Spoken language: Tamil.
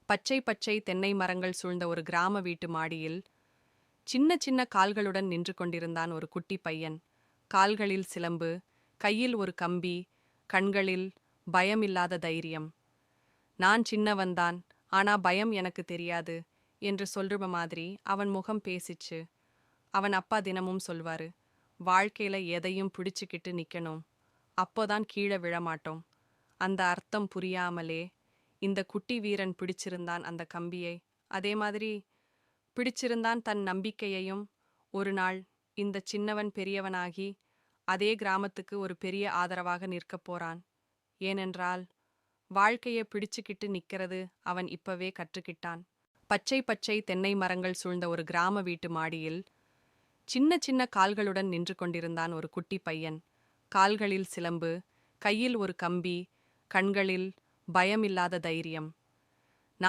பச்சை பச்சை தென்னை மரங்கள் சூழ்ந்த ஒரு கிராம வீட்டு மாடியில் சின்ன சின்ன கால்களுடன் நின்று கொண்டிருந்தான் ஒரு குட்டி பையன். கால்களில் சிலம்பு, கையில் ஒரு கம்பி, கண்களில் பயமில்லாத தைரியம். நான் சின்னவன்தான், ஆனா பயம் எனக்கு தெரியாது என்று சொல்ற மாதிரி அவன் முகம் பேசிச்சு. அவன் அப்பா தினமும் சொல்வாரு, வாழ்க்கையில எதையும் பிடிச்சுக்கிட்டு நிக்கணும், அப்போதான் கீழே விழமாட்டோம். அந்த அர்த்தம் புரியாமலே இந்த குட்டி வீரன் பிடிச்சிருந்தான் அந்த கம்பியை. அதே மாதிரி பிடிச்சிருந்தான் தன் நம்பிக்கையையும். ஒரு நாள் இந்த சின்னவன் பெரியவனாகி அதே கிராமத்துக்கு ஒரு பெரிய ஆதரவாக நிற்கப் போறான். ஏனென்றால் வாழ்க்கையை பிடிச்சுக்கிட்டு நிக்கிறது அவன் இப்பவே கற்றுக்கிட்டான். பச்சை பச்சை தென்னை மரங்கள் சூழ்ந்த ஒரு கிராம வீட்டு மாடியில் சின்ன சின்ன கால்களுடன் நின்று கொண்டிருந்தான் ஒரு குட்டி பையன். கால்களில் சிலம்பு, கையில் ஒரு கம்பி, கண்களில் பயமில்லாத தைரியம்.